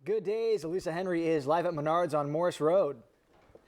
Good days. Elisa Henry is live at Menards on Morris Road.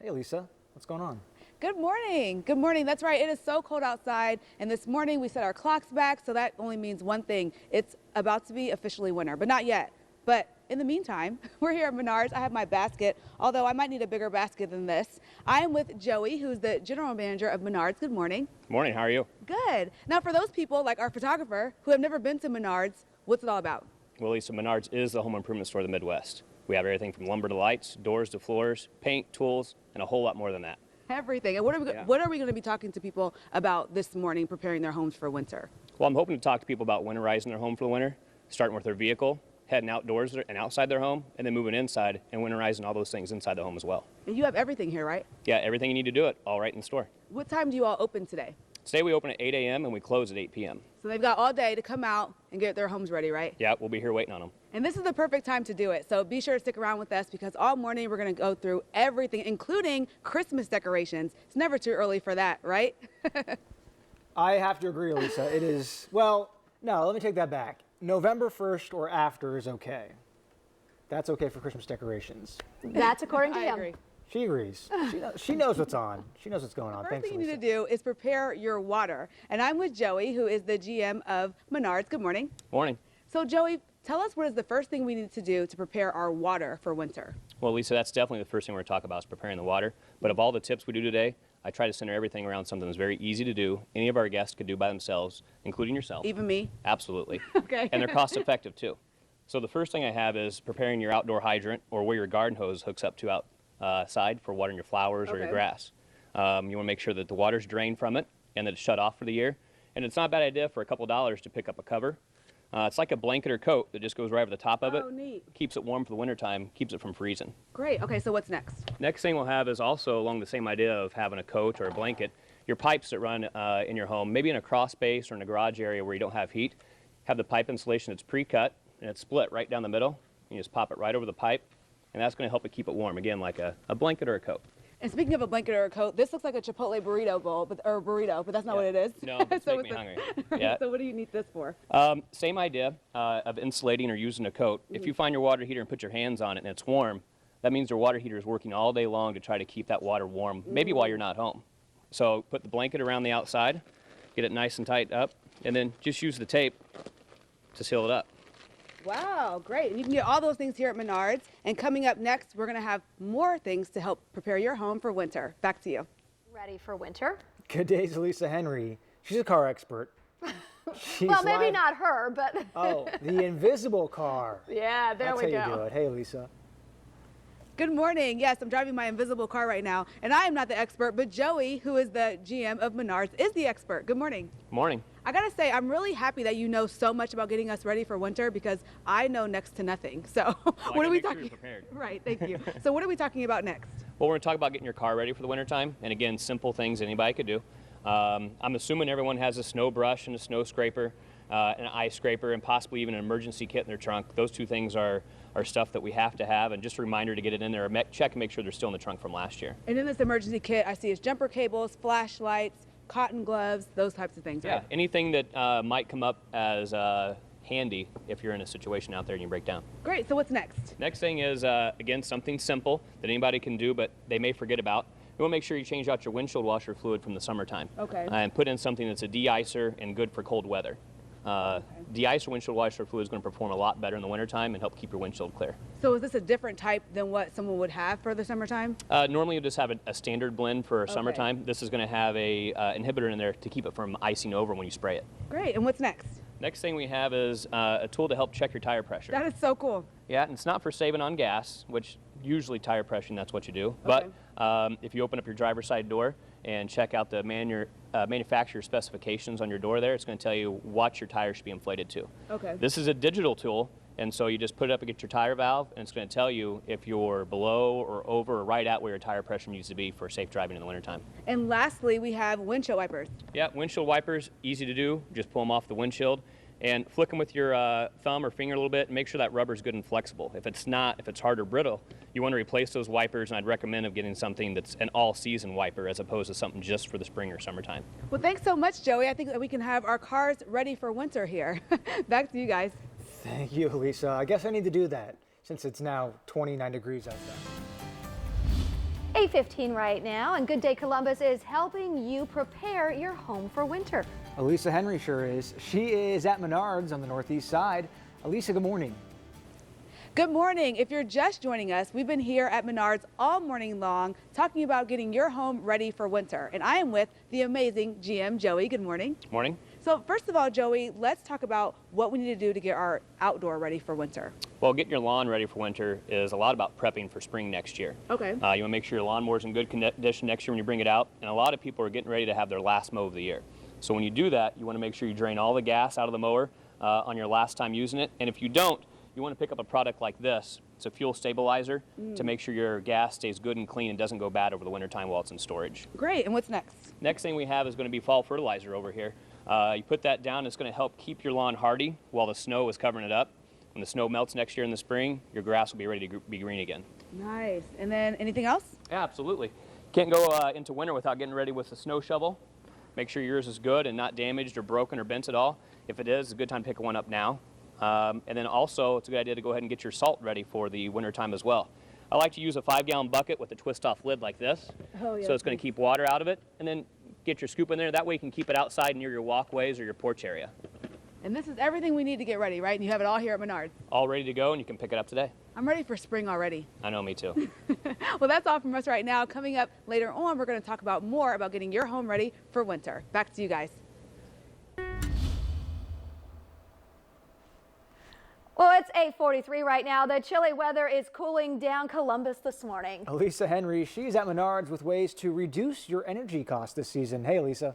Hey, Elisa, what's going on? Good morning. Good morning. That's right. It is so cold outside. And this morning we set our clocks back. So that only means one thing. It's about to be officially winter, but not yet. But in the meantime, we're here at Menards. I have my basket, although I might need a bigger basket than this. I am with Joey, who's the general manager of Menards. Good morning. Good morning. How are you? Good. Now, for those people like our photographer who have never been to Menards, what's it all about? Well, Lisa, Menards is the home improvement store of the Midwest. We have everything from lumber to lights, doors to floors, paint, tools, and a whole lot more than that. Everything. And what are we going to be talking to people about this morning, preparing their homes for winter? Well, I'm hoping to talk to people about winterizing their home for the winter, starting with their vehicle, heading outdoors and outside their home, and then moving inside and winterizing all those things inside the home as well. And you have everything here, right? Yeah, everything you need to do it, all right in the store. What time do you all open today? Today we open at 8 a.m. and we close at 8 p.m. So they've got all day to come out and get their homes ready, right? Yeah, we'll be here waiting on them. And this is the perfect time to do it. So be sure to stick around with us because all morning we're going to go through everything, including Christmas decorations. It's never too early for that, right? I have to agree, Elisa. It is, well, no, let me take that back. November 1st or after is okay. That's okay for Christmas decorations. That's according to I him. agree. She agrees. She knows what's on. She knows what's going on. First Thanks, thing you need Elisa. to do is prepare your water. And I'm with Joey, who is the GM of Menards. Good morning. Morning. So Joey, tell us what is the first thing we need to do to prepare our water for winter? Well, Lisa, that's definitely the first thing we're going to talk about is preparing the water. But of all the tips we do today, I try to center everything around something that's very easy to do. Any of our guests could do by themselves, including yourself. Even me? Absolutely. Okay. And they're cost effective too. So the first thing I have is preparing your outdoor hydrant or where your garden hose hooks up to outside for watering your flowers or your Okay. grass. You want to make sure that the water's drained from it and that it's shut off for the year. And it's not a bad idea for a couple dollars to pick up a cover. It's like a blanket or coat that just goes right over the top of it. Oh, neat. Keeps it warm for the wintertime, keeps it from freezing. Great. Okay, so what's next? Next thing we'll have is also along the same idea of having a coat or a blanket. Your pipes that run in your home, maybe in a crawl space or in a garage area where you don't have heat, have the pipe insulation that's pre-cut and it's split right down the middle. You just pop it right over the pipe, and that's going to help it keep it warm, again, like a blanket or a coat. And speaking of a blanket or a coat, this looks like a Chipotle burrito bowl, but that's not what it is. No, it's So making me it's hungry. Yeah. So what do you need this for? Same idea of insulating or using a coat. If you find your water heater and put your hands on it and it's warm, that means your water heater is working all day long to try to keep that water warm, maybe while you're not home. So put the blanket around the outside, get it nice and tight up, and then just use the tape to seal it up. Wow, great. And you can get all those things here at Menards. And coming up next, we're going to have more things to help prepare your home for winter. Back to you. Ready for winter? Good days, Elisa Henry. She's a car expert. She's Well, maybe live- not her, but Oh, the invisible car. yeah, there That's we how go. you do it. Hey, Elisa. Good morning. Yes, I'm driving my invisible car right now. And I am not the expert, but Joey, who is the GM of Menards, is the expert. Good morning. Morning. I got to say, I'm really happy that you know so much about getting us ready for winter because I know next to nothing. So what gotta are we make sure talking you're prepared. Right, thank you. So what are we talking about next? Well, we're going to talk about getting your car ready for the wintertime, and again, simple things anybody could do. I'm assuming everyone has a snow brush and a snow scraper, an ice scraper, and possibly even an emergency kit in their trunk. Those two things are stuff that we have to have, and just a reminder to get it in there, check and make sure they're still in the trunk from last year. And in this emergency kit, I see is jumper cables, flashlights, cotton gloves, those types of things, Yeah, right? anything that might come up as handy if you're in a situation out there and you break down. Great, so what's next? Next thing is, again, something simple that anybody can do, but they may forget about. You want to make sure you change out your windshield washer fluid from the summertime. Okay. And put in something that's a de-icer and good for cold weather. De-icer windshield washer fluid is going to perform a lot better in the wintertime and help keep your windshield clear. So is this a different type than what someone would have for the summertime? Normally you just have a standard blend for summertime. This is going to have a inhibitor in there to keep it from icing over when you spray it. Great, and what's next? Next thing we have is a tool to help check your tire pressure. That is so cool. Yeah, and it's not for saving on gas, which usually tire pressure, that's what you do. Okay. But if you open up your driver's side door and check out the manufacturer specifications on your door there, it's going to tell you what your tire should be inflated to. Okay. This is a digital tool, and so you just put it up against your tire valve, and it's going to tell you if you're below or over or right at where your tire pressure needs to be for safe driving in the wintertime. And lastly, we have windshield wipers. Yeah, windshield wipers, easy to do. Just pull them off the windshield and flick them with your thumb or finger a little bit and make sure that rubber's good and flexible. If it's not, if it's hard or brittle, you want to replace those wipers, and I'd recommend of getting something that's an all-season wiper as opposed to something just for the spring or summertime. Well, thanks so much, Joey. I think that we can have our cars ready for winter here. Back to you guys. Thank you, Elisa. I guess I need to do that. since it's now 29 degrees outside. 8:15 right now, and Good Day Columbus is helping you prepare your home for winter. Elisa Henry sure is. She is at Menards on the northeast side. Elisa, good morning. Good morning. If you're just joining us, we've been here at Menards all morning long talking about getting your home ready for winter. And I am with the amazing GM Joey. Good morning. Morning. So first of all, Joey, let's talk about what we need to do to get our outdoor ready for winter. Well, getting your lawn ready for winter is a lot about prepping for spring next year. Okay. You want to make sure your lawnmower's in good condition next year when you bring it out. And a lot of people are getting ready to have their last mow of the year. So when you do that, you want to make sure you drain all the gas out of the mower on your last time using it. And if you don't, you want to pick up a product like this. It's a fuel stabilizer to make sure your gas stays good and clean and doesn't go bad over the wintertime while it's in storage. Great. And what's next? Next thing we have is going to be fall fertilizer over here. You put that down, it's going to help keep your lawn hardy while the snow is covering it up. When the snow melts next year in the spring, your grass will be ready to be green again. Nice. And then anything else? Yeah, absolutely. Can't go into winter without getting ready with the snow shovel. Make sure yours is good and not damaged or broken or bent at all. If it is, it's a good time to pick one up now. And then also, it's a good idea to go ahead and get your salt ready for the winter time as well. I like to use a 5-gallon bucket with a twist-off lid like this. Oh, yeah. So it's going to keep water out of it. And then get your scoop in there. That way you can keep it outside near your walkways or your porch area. And this is everything we need to get ready, right? And you have it all here at Menards. All ready to go, and you can pick it up today. I'm ready for spring already. I know, me too. Well, that's all from us right now. Coming up later on, we're going to talk about more about getting your home ready for winter. Back to you guys. Well, it's 8:43 right now. The chilly weather is cooling down Columbus this morning. Elisa Henry, she's at Menards with ways to reduce your energy costs this season. Hey, Elisa.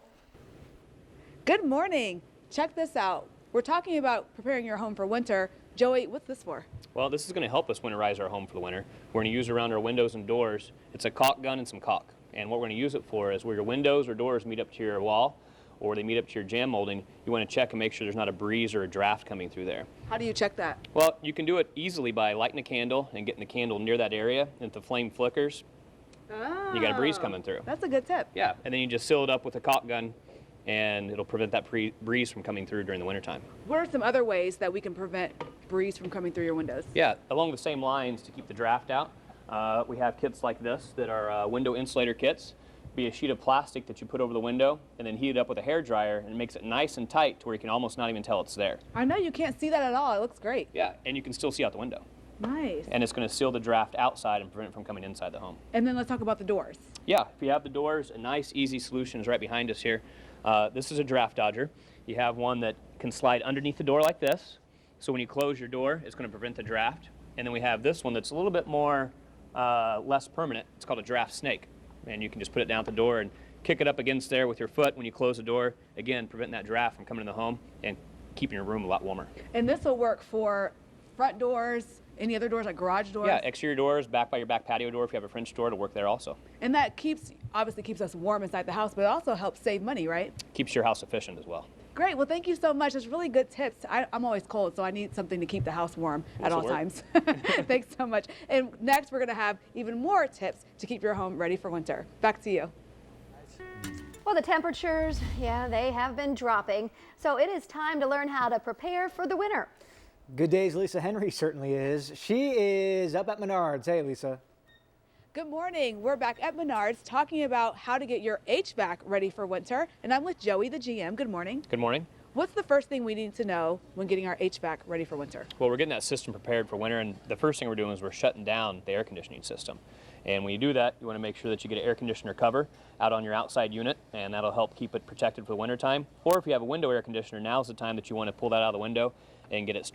Good morning. Check this out. We're talking about preparing your home for winter. Joey, what's this for? Well, this is going to help us winterize our home for the winter. We're going to use around our windows and doors. It's a caulk gun and some caulk. And what we're going to use it for is where your windows or doors meet up to your wall or they meet up to your jam molding, you want to check and make sure there's not a breeze or a draft coming through there. How do you check that? Well, you can do it easily by lighting a candle and getting the candle near that area. And if the flame flickers, you got a breeze coming through. That's a good tip. Yeah, and then you just seal it up with a caulk gun and it'll prevent that breeze from coming through during the wintertime. What are some other ways that we can prevent breeze from coming through your windows? Yeah, along the same lines to keep the draft out, we have kits like this that are window insulator kits. Be a sheet of plastic that you put over the window and then heat it up with a hair dryer, and it makes it nice and tight to where you can almost not even tell it's there. I know you can't see that at all. It looks great. Yeah, and you can still see out the window. Nice. And it's going to seal the draft outside and prevent it from coming inside the home. And then let's talk about the doors. Yeah, if you have the doors, a nice, easy solution is right behind us here. This is a draft dodger. You have one that can slide underneath the door like this. So when you close your door, it's going to prevent the draft. And then we have this one that's a little bit more less permanent. It's called a draft snake. And you can just put it down at the door and kick it up against there with your foot when you close the door. Again, preventing that draft from coming in the home and keeping your room a lot warmer. And this will work for front doors, any other doors like garage doors? Yeah, exterior doors, back by your back patio door. If you have a French door, it'll work there also. And that obviously keeps us warm inside the house, but it also helps save money, right? Keeps your house efficient as well. Great. Well, thank you so much. It's really good tips. I'm always cold, so I need something to keep the house warm at all times. Thanks so much. And next, we're going to have even more tips to keep your home ready for winter. Back to you. Well, the temperatures, yeah, they have been dropping. So it is time to learn how to prepare for the winter. Good days, Lisa Henry certainly is. She is up at Menards. Hey, Lisa. Good morning. We're back at Menards talking about how to get your HVAC ready for winter. And I'm with Joey, the GM. Good morning. Good morning. What's the first thing we need to know when getting our HVAC ready for winter? Well, we're getting that system prepared for winter, and the first thing we're doing is we're shutting down the air conditioning system. And when you do that, you want to make sure that you get an air conditioner cover out on your outside unit, and that'll help keep it protected for the winter time. Or if you have a window air conditioner, now's the time that you want to pull that out of the window and get it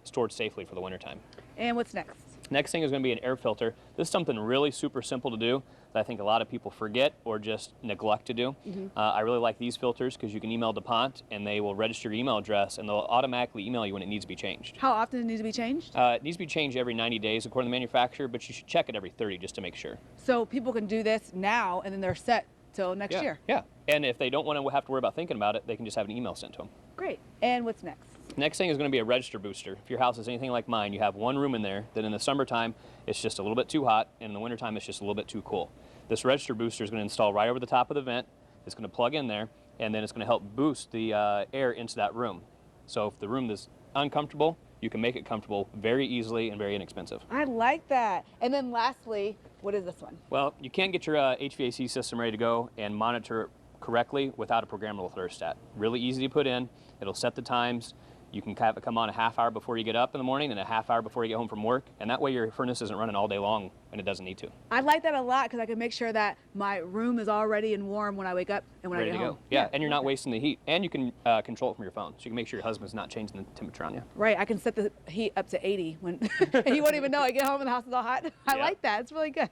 stored safely for the winter time. And what's next? Next thing is going to be an air filter. This is something really super simple to do that I think a lot of people forget or just neglect to do. I really like these filters because you can email DuPont and they will register your email address and they'll automatically email you when it needs to be changed. How often does it need to be changed? It needs to be changed every 90 days according to the manufacturer, but you should check it every 30 just to make sure. So people can do this now and then they're set till next year. Yeah, and if they don't want to have to worry about thinking about it, they can just have an email sent to them. Great. And what's next? Next thing is going to be a register booster. If your house is anything like mine, you have one room in there that in the summertime it's just a little bit too hot, and in the wintertime it's just a little bit too cool. This register booster is going to install right over the top of the vent. It's going to plug in there, and then it's going to help boost the air into that room. So if the room is uncomfortable, you can make it comfortable very easily and very inexpensive. I like that. And then lastly, what is this one? Well, you can't get your HVAC system ready to go and monitor it correctly without a programmable thermostat. Really easy to put in. It'll set the times. You can have it come on a half hour before you get up in the morning and a half hour before you get home from work, and that way your furnace isn't running all day long and it doesn't need to. I like that a lot because I can make sure that my room is all ready and warm when I wake up and when Ready I to get go. home. Yeah, and you're not wasting the heat. And you can control it from your phone, so you can make sure your husband's not changing the temperature on you. Right, I can set the heat up to 80 when and you won't even know. I get home and the house is all hot. I Yeah. like that. It's really good.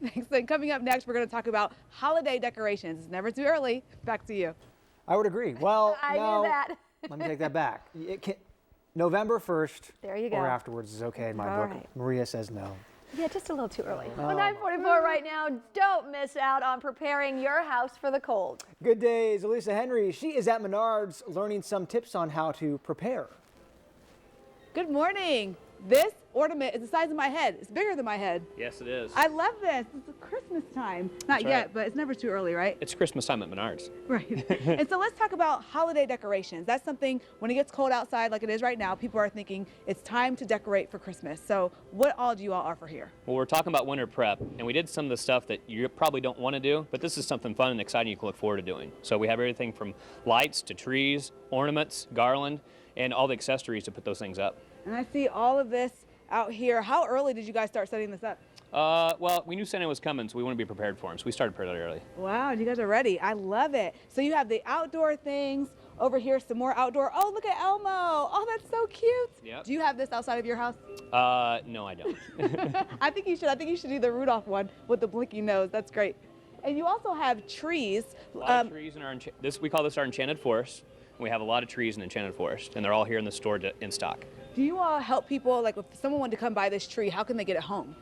Thanks. Then coming up next, we're going to talk about holiday decorations. It's never too early. Back to you. I would agree. Well, I no, knew that. let me take that back. November 1st There you go. or afterwards is okay in my All book. right. Maria says no. Yeah, just a little too early. Well, 9:44 right now. Don't miss out on preparing your house for the cold. Good day, Elisa Henry. She is at Menards learning some tips on how to prepare. Good morning. This ornament is the size of my head. It's bigger than my head. Yes, it is. I love this. It's Christmas time. Not That's yet, right. but it's never too early, right? It's Christmas time at Menards. Right. And so let's talk about holiday decorations. That's something, when it gets cold outside like it is right now, people are thinking it's time to decorate for Christmas. So what all do you all offer here? Well, we're talking about winter prep, and we did some of the stuff that you probably don't want to do, but this is something fun and exciting you can look forward to doing. So we have everything from lights to trees, ornaments, garland, and all the accessories to put those things up. And I see all of this out here. How early did you guys start setting this up? Well, we knew Santa was coming, so we want to be prepared for him, so we started pretty early. Wow, you guys are ready. I love it. So you have the outdoor things. Over here, some more outdoor. Oh, look at Elmo. Oh, that's so cute. Yep. Do you have this outside of your house? No, I don't. I think you should. I think you should do the Rudolph one with the blinky nose. That's great. And you also have trees. A lot of trees in our we call this our enchanted forest. We have a lot of trees in enchanted forest, and they're all here in the store in stock. Do you all help people, like if someone wanted to come buy this tree, how can they get it home?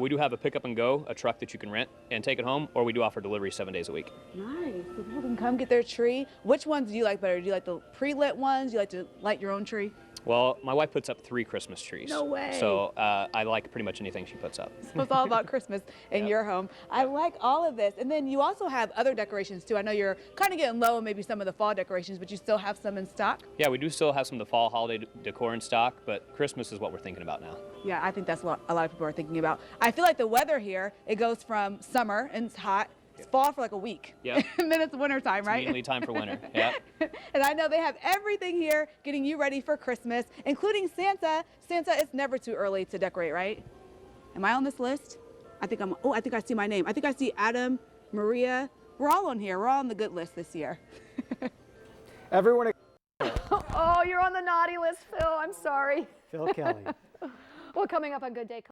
We do have a pick up and go, a truck that you can rent and take it home, or we do offer delivery 7 days a week. Nice. So people can come get their tree. Which ones do you like better? Do you like the pre-lit ones? Do you like to light your own tree? Well, my wife puts up 3 Christmas trees. No way. So I like pretty much anything she puts up. So it's all about Christmas in Yep. your home. I like all of this. And then you also have other decorations too. I know you're kind of getting low on maybe some of the fall decorations, but you still have some in stock? Yeah, we do still have some of the fall holiday decor in stock, but Christmas is what we're thinking about now. Yeah, I think that's what a lot of people are thinking about. I feel like the weather here, it goes from summer and it's hot, it's fall for like a week. Yep. And then it's winter time, It's right? immediately time for winter. Yeah. And I know they have everything here getting you ready for Christmas, including Santa. Santa, it's never too early to decorate, right? Am I on this list? I think I see my name. I think I see Adam, Maria. We're all on here. We're all on the good list this year. Everyone, Oh, you're on the naughty list, Phil. I'm sorry. Phil Kelly. Well, coming up on Good Day.